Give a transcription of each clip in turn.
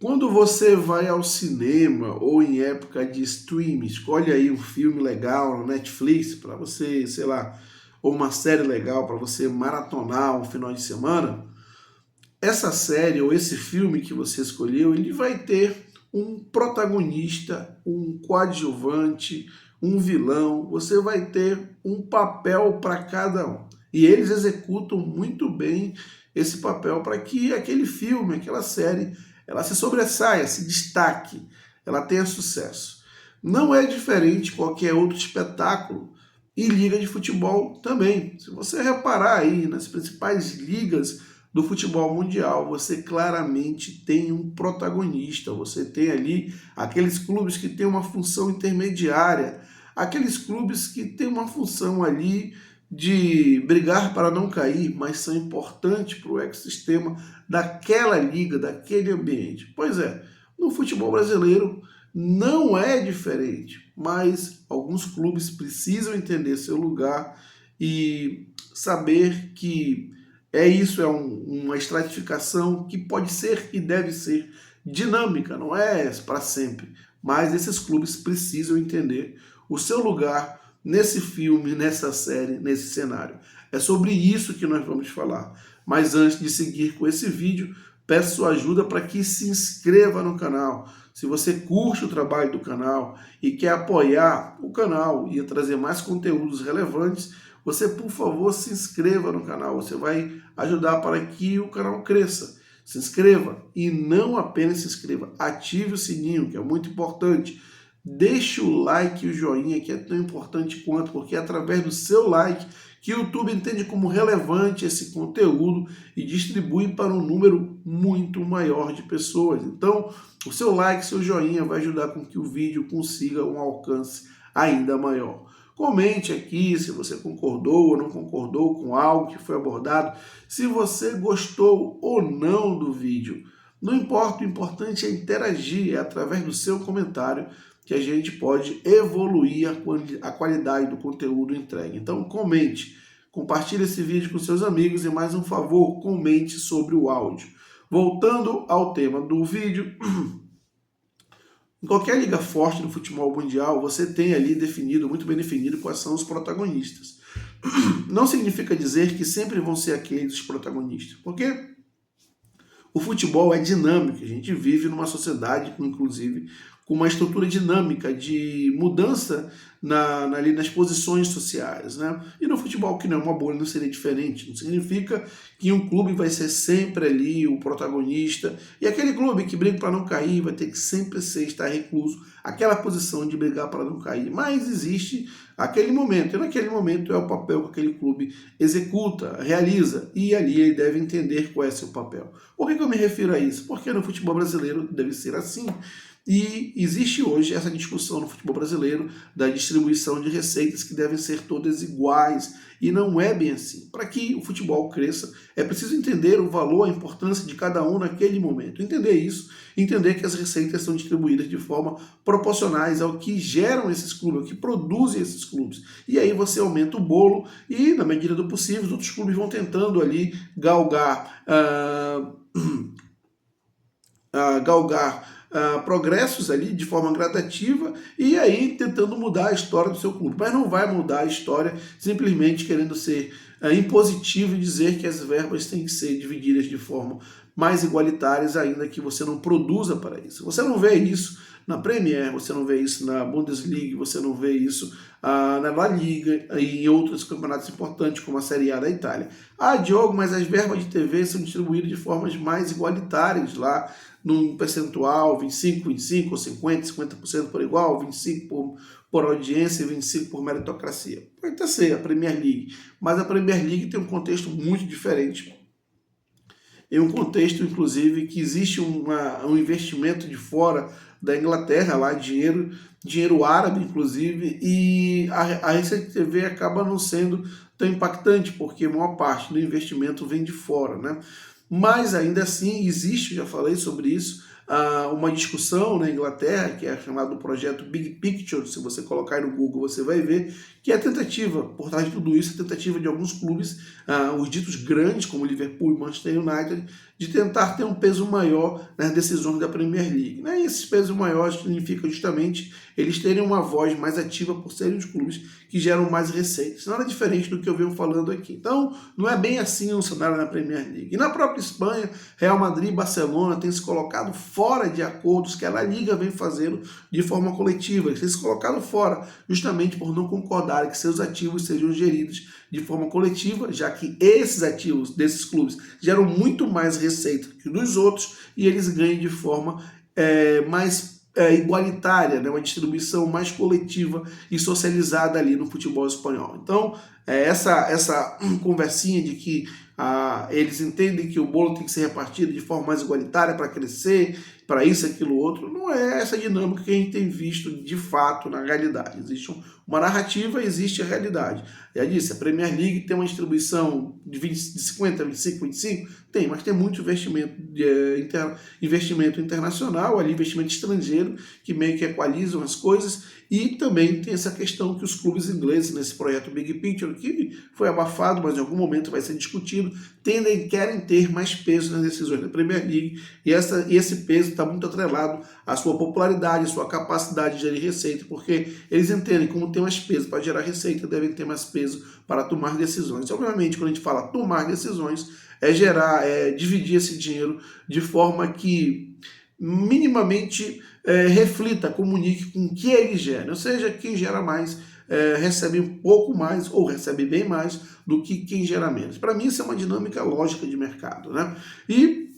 Quando você vai ao cinema ou em época de streaming, escolhe aí um filme legal no Netflix para você, sei lá, ou uma série legal para você maratonar um final de semana. Essa série ou esse filme que você escolheu, ele vai ter um protagonista, um coadjuvante, um vilão. Você vai ter um papel para cada um. E eles executam muito bem esse papel para que aquele filme, aquela série, ela se sobressaia, se destaque, ela tenha sucesso. Não é diferente de qualquer outro espetáculo e liga de futebol também. Se você reparar aí nas principais ligas do futebol mundial, você claramente tem um protagonista, você tem ali aqueles clubes que têm uma função intermediária, aqueles clubes que têm uma função ali de brigar para não cair, mas são importantes para o ecossistema daquela liga, daquele ambiente. Pois é, no futebol brasileiro não é diferente, mas alguns clubes precisam entender seu lugar e saber que uma estratificação que pode ser e deve ser dinâmica, não é para sempre. Mas esses clubes precisam entender o seu lugar nesse filme, nessa série, nesse cenário. É sobre isso que nós vamos falar. Mas antes de seguir com esse vídeo, peço sua ajuda para que se inscreva no canal. Se você curte o trabalho do canal e quer apoiar o canal e trazer mais conteúdos relevantes, você, por favor, se inscreva no canal. Você vai ajudar para que o canal cresça. Se inscreva e não apenas se inscreva, ative o sininho, que é muito importante. Deixe o like e o joinha, que é tão importante quanto, porque é através do seu like que o YouTube entende como relevante esse conteúdo e distribui para um número muito maior de pessoas. Então, o seu like, seu joinha vai ajudar com que o vídeo consiga um alcance ainda maior. Comente aqui se você concordou ou não concordou com algo que foi abordado, se você gostou ou não do vídeo. Não importa, o importante é interagir, é através do seu comentário que a gente pode evoluir a qualidade do conteúdo entregue. Então comente, compartilhe esse vídeo com seus amigos e mais um favor, comente sobre o áudio. Voltando ao tema do vídeo, em qualquer liga forte do futebol mundial, você tem ali definido, muito bem definido, quais são os protagonistas. Não significa dizer que sempre vão ser aqueles os protagonistas, porque o futebol é dinâmico, a gente vive numa sociedade, inclusive, com uma estrutura dinâmica de mudança ali nas posições sociais, né? E no futebol, que não é uma bolha, não seria diferente. Não significa que um clube vai ser sempre ali o protagonista, e aquele clube que briga para não cair vai ter que sempre estar recluso àquela posição de brigar para não cair. Mas existe aquele momento, e naquele momento é o papel que aquele clube executa, realiza, e ali ele deve entender qual é seu papel. Por que eu me refiro a isso? Porque no futebol brasileiro deve ser assim. E existe hoje essa discussão no futebol brasileiro da distribuição de receitas que devem ser todas iguais, e não é bem assim. Para que o futebol cresça, é preciso entender o valor, a importância de cada um naquele momento. Entender isso, entender que as receitas são distribuídas de forma proporcionais ao que geram esses clubes, ao que produzem esses clubes. E aí você aumenta o bolo e, na medida do possível, os outros clubes vão tentando ali galgar progressos ali de forma gradativa e aí tentando mudar a história do seu clube. Mas não vai mudar a história simplesmente querendo ser impositivo e dizer que as verbas têm que ser divididas de forma mais igualitárias, ainda que você não produza para isso. Você não vê isso na Premier, você não vê isso na Bundesliga, você não vê isso na La Liga e em outros campeonatos importantes, como a Série A da Itália. Ah, Diogo, mas as verbas de TV são distribuídas de formas mais igualitárias lá, num percentual, 25, 25, ou 50, 50% por igual, 25 por audiência e 25 por meritocracia. Pode até ser a Premier League, mas a Premier League tem um contexto muito diferente. Em um contexto, inclusive, que existe um investimento de fora da Inglaterra, lá dinheiro árabe, inclusive, e a receita de TV acaba não sendo tão impactante, porque a maior parte do investimento vem de fora, né? Mas ainda assim existe, já falei sobre isso, uma discussão na Inglaterra, que é chamado projeto Big Picture. Se você colocar aí no Google, você vai ver que é a tentativa, por trás de tudo isso, a tentativa de alguns clubes, os ditos grandes, como Liverpool e Manchester United, de tentar ter um peso maior nas decisões da Premier League, né? E esse peso maior significa justamente eles terem uma voz mais ativa por serem os clubes que geram mais receitas. Nada diferente do que eu venho falando aqui. Então, não é bem assim o cenário na Premier League. E na própria Espanha, Real Madrid e Barcelona têm se colocado fora de acordos que a La Liga vem fazendo de forma coletiva. Eles têm se colocado fora justamente por não concordarem que seus ativos sejam geridos de forma coletiva, já que esses ativos desses clubes geram muito mais receita que dos outros e eles ganham de forma mais igualitária, né? Uma distribuição mais coletiva e socializada ali no futebol espanhol. Então, essa conversinha de que eles entendem que o bolo tem que ser repartido de forma mais igualitária para crescer, para isso, aquilo, outro, não é essa dinâmica que a gente tem visto de fato na realidade. Existe uma narrativa, existe a realidade. Já disse, a Premier League tem uma distribuição de 50, 25, 25? Tem, mas tem muito investimento internacional, ali, investimento estrangeiro, que meio que equalizam as coisas, e também tem essa questão que os clubes ingleses, nesse projeto Big Picture, que foi abafado, mas em algum momento vai ser discutido, querem ter mais peso nas decisões da Premier League, e esse peso está muito atrelado à sua popularidade, à sua capacidade de gerar receita, porque eles entendem como tem mais peso para gerar receita, devem ter mais peso para tomar decisões. Obviamente, quando a gente fala tomar decisões, dividir esse dinheiro de forma que minimamente reflita, comunique com o que ele gera. Ou seja, quem gera mais recebe um pouco mais ou recebe bem mais do que quem gera menos. Para mim, isso é uma dinâmica lógica de mercado, né? E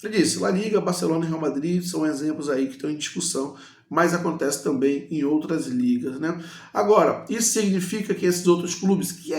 eu disse, La Liga, Barcelona e Real Madrid são exemplos aí que estão em discussão, mas acontece também em outras ligas, né? Agora, isso significa que esses outros clubes, que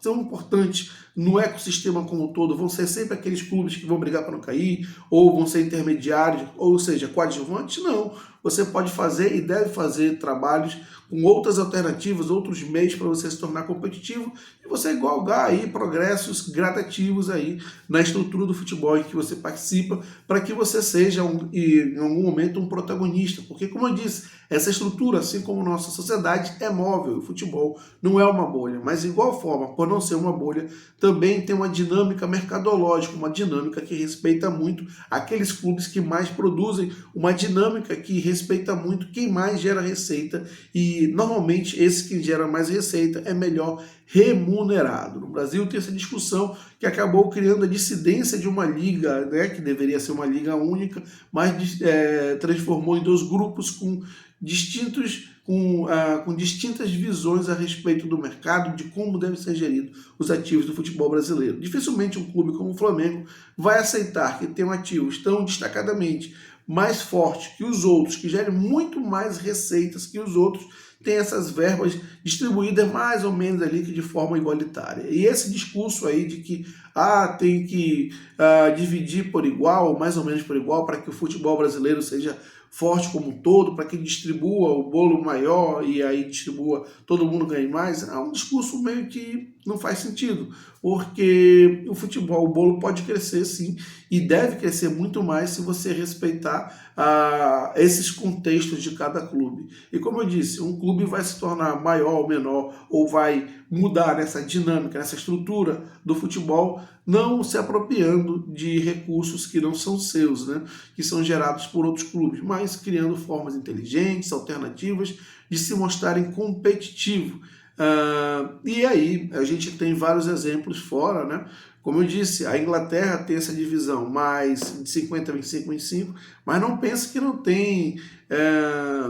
são importantes no ecossistema como um todo, vão ser sempre aqueles clubes que vão brigar para não cair, ou vão ser intermediários, ou seja, coadjuvantes? Não. Você pode fazer e deve fazer trabalhos com outras alternativas, outros meios para você se tornar competitivo e você galgar aí progressos gradativos aí na estrutura do futebol em que você participa, para que você seja em algum momento um protagonista, porque como eu disse, essa estrutura, assim como nossa sociedade, é móvel. O futebol não é uma bolha, mas de igual forma, por não ser uma bolha, também tem uma dinâmica mercadológica, uma dinâmica que respeita muito aqueles clubes que mais produzem, uma dinâmica que respeita muito quem mais gera receita, e normalmente esse que gera mais receita é melhor remunerado. No Brasil tem essa discussão que acabou criando a dissidência de uma liga, né, que deveria ser uma liga única, mas transformou em dois grupos com distintas visões a respeito do mercado, de como devem ser geridos os ativos do futebol brasileiro. Dificilmente um clube como o Flamengo vai aceitar que tenham ativos tão destacadamente mais fortes que os outros, que gerem muito mais receitas que os outros, tem essas verbas distribuídas mais ou menos ali que de forma igualitária. E esse discurso aí de que tem que dividir por igual, mais ou menos por igual, para que o futebol brasileiro seja forte como um todo, para que distribua o bolo maior e aí distribua, todo mundo ganhe mais, é um discurso meio que não faz sentido, porque o futebol, o bolo pode crescer sim, e deve crescer muito mais se você respeitar esses contextos de cada clube. E como eu disse, um clube vai se tornar maior ou menor, ou vai mudar nessa dinâmica, nessa estrutura do futebol, não se apropriando de recursos que não são seus, né? Que são gerados por outros clubes, mas criando formas inteligentes, alternativas, de se mostrarem competitivo. E aí a gente tem vários exemplos fora, né? Como eu disse, a Inglaterra tem essa divisão mais de 50, 25, 25, mas não pense que não tem,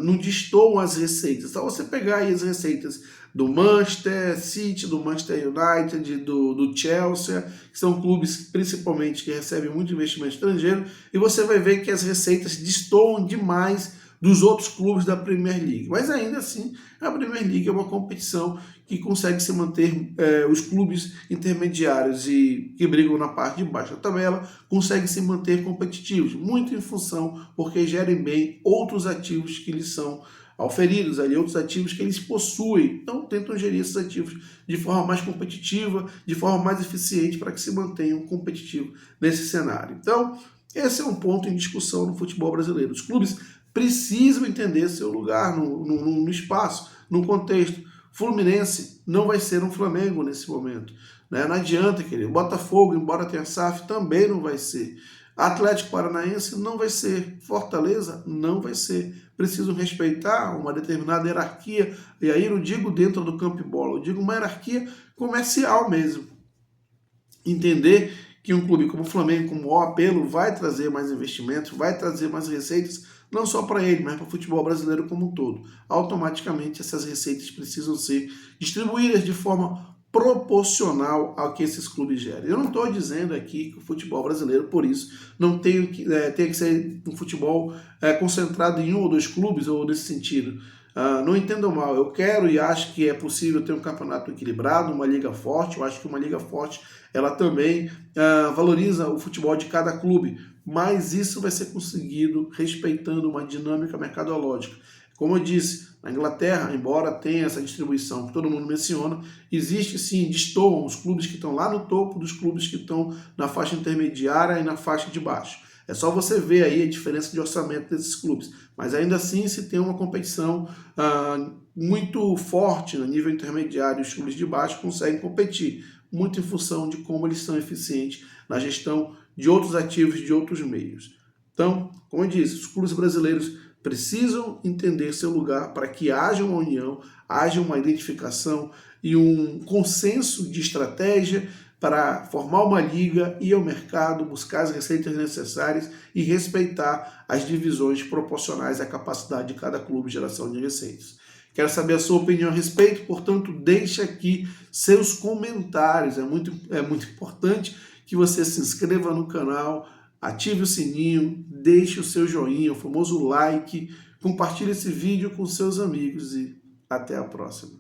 não destoam as receitas. Só você pegar aí as receitas do Manchester City, do Manchester United, do Chelsea, que são clubes principalmente que recebem muito investimento estrangeiro, e você vai ver que as receitas destoam demais dos outros clubes da Premier League. Mas ainda assim, a Premier League é uma competição que consegue se manter, os clubes intermediários e que brigam na parte de baixo da tabela, conseguem se manter competitivos, muito em função, porque gerem bem outros ativos que lhes são auferidos, ali, outros ativos que eles possuem. Então tentam gerir esses ativos de forma mais competitiva, de forma mais eficiente, para que se mantenham competitivos nesse cenário. Então, esse é um ponto em discussão no futebol brasileiro. Os clubes precisam entender seu lugar no espaço, no contexto. Fluminense não vai ser um Flamengo nesse momento, né? Não adianta, querido. Botafogo, embora tenha SAF, também não vai ser. Atlético Paranaense não vai ser, Fortaleza não vai ser. Precisam respeitar uma determinada hierarquia, e aí não digo dentro do campo de bola, eu digo uma hierarquia comercial mesmo. Entender que um clube como o Flamengo, como o Apelo, vai trazer mais investimentos, vai trazer mais receitas, não só para ele, mas para o futebol brasileiro como um todo. Automaticamente essas receitas precisam ser distribuídas de forma proporcional ao que esses clubes gerem. Eu não estou dizendo aqui que o futebol brasileiro, por isso, não tem que ser um futebol concentrado em um ou dois clubes, ou nesse sentido. Não entendam mal, eu quero e acho que é possível ter um campeonato equilibrado, uma liga forte. Eu acho que uma liga forte ela também valoriza o futebol de cada clube, mas isso vai ser conseguido respeitando uma dinâmica mercadológica. Como eu disse, na Inglaterra, embora tenha essa distribuição que todo mundo menciona, existe sim, destoam os clubes que estão lá no topo dos clubes que estão na faixa intermediária e na faixa de baixo. É só você ver aí a diferença de orçamento desses clubes. Mas ainda assim se tem uma competição muito forte no nível intermediário, os clubes de baixo conseguem competir, muito em função de como eles são eficientes na gestão de outros ativos, de outros meios. Então, como eu disse, os clubes brasileiros precisam entender seu lugar para que haja uma união, haja uma identificação e um consenso de estratégia para formar uma liga, ir ao mercado, buscar as receitas necessárias e respeitar as divisões proporcionais à capacidade de cada clube de geração de receitas. Quero saber a sua opinião a respeito, portanto, deixe aqui seus comentários. É muito importante que você se inscreva no canal, ative o sininho, deixe o seu joinha, o famoso like, compartilhe esse vídeo com seus amigos e até a próxima.